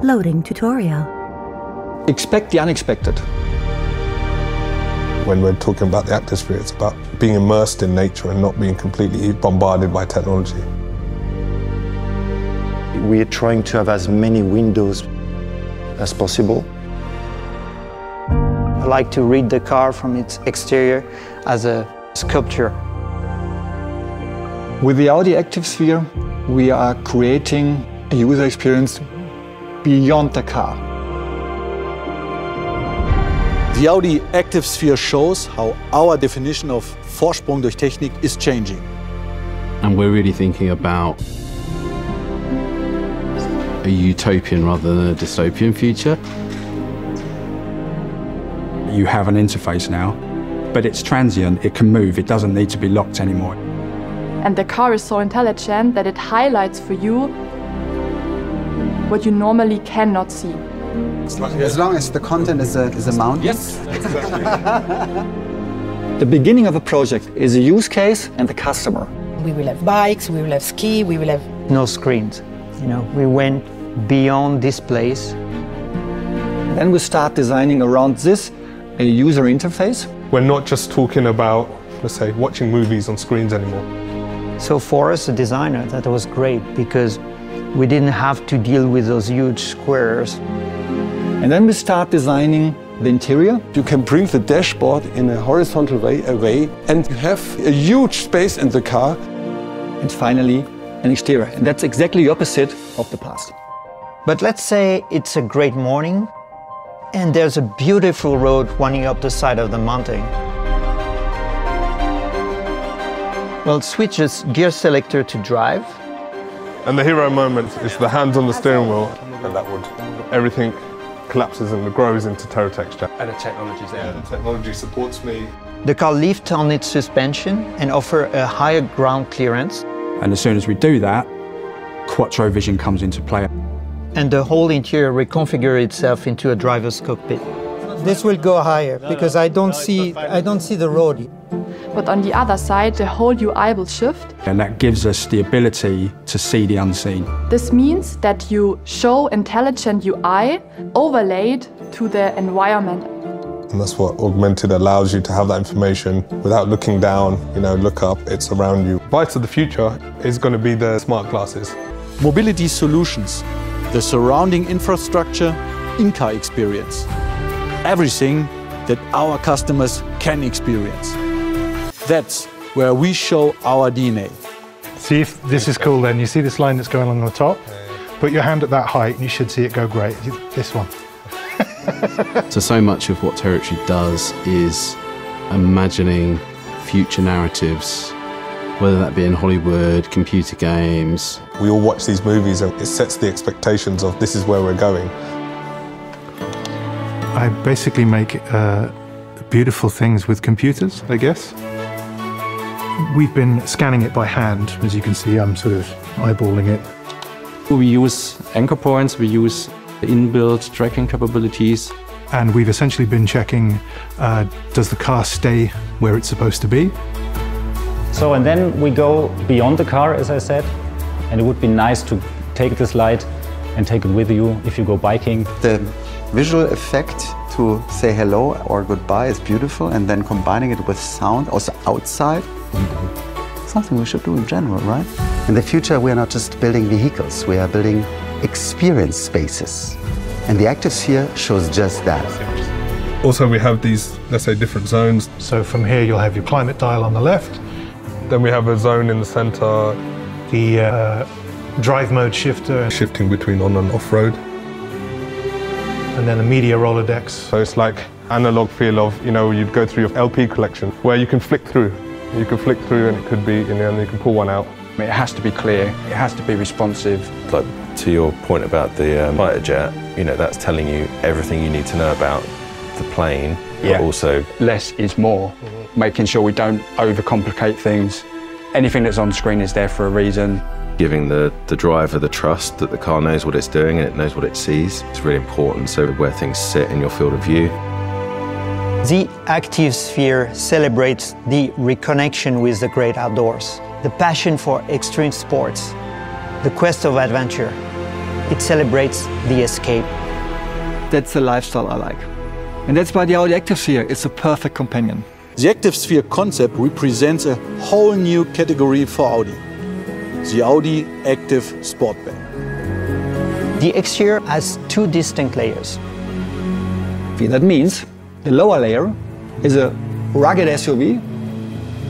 Loading tutorial. Expect the unexpected. When we're talking about the Activesphere, it's about being immersed in nature and not being completely bombarded by technology. We are trying to have as many windows as possible. I like to read the car from its exterior as a sculpture. With the Audi Activesphere, we are creating a user experience beyond the car. The Audi Activesphere shows how our definition of Vorsprung durch Technik is changing. And we're really thinking about a utopian rather than a dystopian future. You have an interface now, but it's transient, it can move, it doesn't need to be locked anymore. And the car is so intelligent that it highlights for you what you normally cannot see. As long as the content is a mountain. Yes. The beginning of a project is a use case and the customer. We will have bikes, we will have ski, we will have... No screens. You know, we went beyond displays. Then we start designing around this a user interface. We're not just talking about, let's say, watching movies on screens anymore. So for us, a designer, that was great because we didn't have to deal with those huge squares. And then we start designing the interior. You can bring the dashboard in a horizontal way away, and you have a huge space in the car. And finally, an exterior. And that's exactly the opposite of the past. But let's say it's a great morning, and there's a beautiful road running up the side of the mountain. Well, switch this gear selector to drive. And the hero moment is the hands on the steering wheel, and that would, everything collapses and grows into terra texture. And the technology's there. The technology supports me. The car lifts on its suspension and offers a higher ground clearance. And as soon as we do that, quattro vision comes into play. And the whole interior reconfigures itself into a driver's cockpit. This will go higher because I don't see the road. But on the other side, the whole UI will shift. And that gives us the ability to see the unseen. This means that you show intelligent UI overlaid to the environment. And that's what Augmented allows you to have that information without looking down, look up, it's around you. Bite of the future is going to be the smart glasses. Mobility solutions, the surrounding infrastructure, in-car experience. Everything that our customers can experience. That's where we show our DNA. See if this is cool then. You see this line that's going along the top? Put your hand at that height and you should see it go great. This one. So much of what Territory does is imagining future narratives, whether that be in Hollywood, computer games. We all watch these movies and it sets the expectations of this is where we're going. I basically make beautiful things with computers, I guess. We've been scanning it by hand. As you can see, I'm sort of eyeballing it. We use anchor points, we use inbuilt tracking capabilities. And we've essentially been checking, does the car stay where it's supposed to be? So, and then we go beyond the car, as I said, and it would be nice to take this light and take it with you if you go biking. The visual effect to say hello or goodbye is beautiful, and then combining it with sound, also outside, something we should do in general, right? In the future, we are not just building vehicles, we are building experience spaces. And the Activesphere shows just that. Also, we have these, let's say, different zones. So from here, you'll have your climate dial on the left. Then we have a zone in the center. The drive mode shifter. Shifting between on and off-road. And then the media Rolodex. So it's like analog feel of, you'd go through your LP collection where you can flick through. You can flick through and it could be, and you can pull one out. It has to be clear, it has to be responsive. Like to your point about the fighter jet, that's telling you everything you need to know about the plane, but also... Less is more, making sure we don't overcomplicate things. Anything that's on screen is there for a reason. Giving the driver the trust that the car knows what it's doing and it knows what it sees. It's really important, so where things sit in your field of view. The Activesphere celebrates the reconnection with the great outdoors, the passion for extreme sports, the quest of adventure. It celebrates the escape. That's the lifestyle I like. And that's why the Audi Activesphere is a perfect companion. The Activesphere concept represents a whole new category for Audi. The Audi Active Sportback. The exterior has two distinct layers. That means the lower layer is a rugged SUV,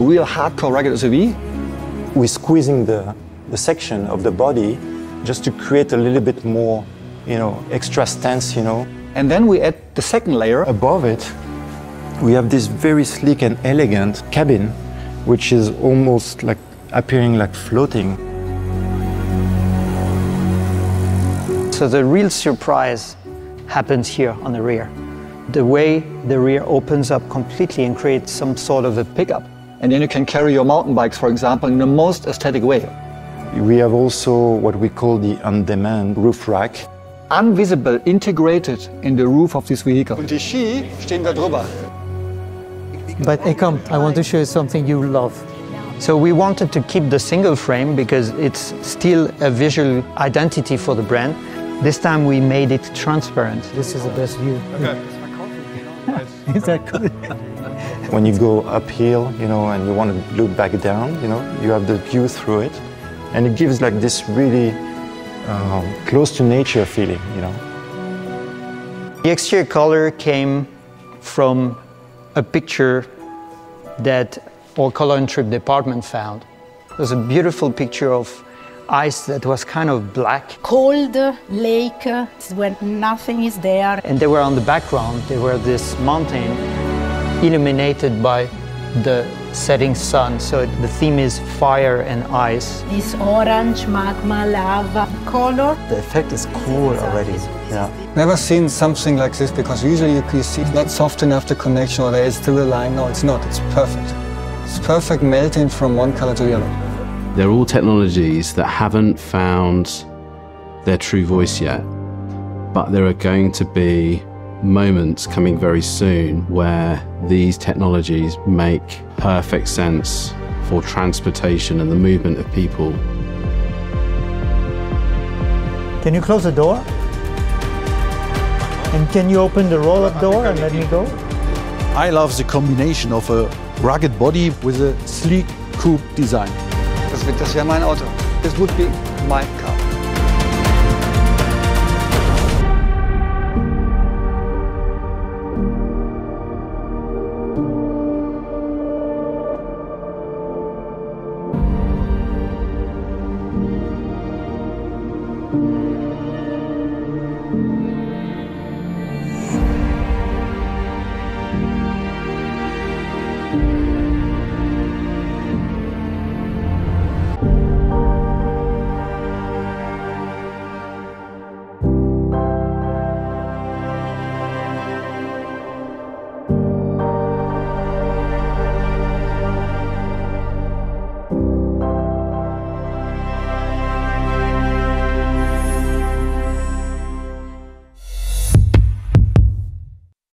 real hardcore rugged SUV. We're squeezing the section of the body just to create a little bit more, extra stance, And then we add the second layer. Above it, we have this very sleek and elegant cabin, which is almost like appearing like floating. So the real surprise happens here on the rear. The way the rear opens up completely and creates some sort of a pickup. And then you can carry your mountain bikes, for example, in the most aesthetic way. We have also what we call the on-demand roof rack. Invisible, integrated in the roof of this vehicle. Und die Ski stehen da drüber. But hey, come, I want to show you something you love. So we wanted to keep the single frame because it's still a visual identity for the brand. This time we made it transparent. This is the best view. Okay. Is that good? When you go uphill, and you want to look back down, you have the view through it. And it gives like this really close to nature feeling, The exterior color came from a picture that our color and trip department found. It was a beautiful picture of ice that was kind of black. Cold lake when nothing is there. And they were on the background, they were this mountain illuminated by the setting sun. So the theme is fire and ice. This orange magma lava color. The effect is cool already. Yeah. Never seen something like this because usually you see it's not soft enough the connection or there is still a line. No, it's not. It's perfect. It's perfect melting from one color to the other. They're all technologies that haven't found their true voice yet, but there are going to be moments coming very soon where these technologies make perfect sense for transportation and the movement of people. Can you close the door? And can you open the roll-up door and let me go? I love the combination of a rugged body with a sleek coupe design. Das wäre mein Auto. This would be my car.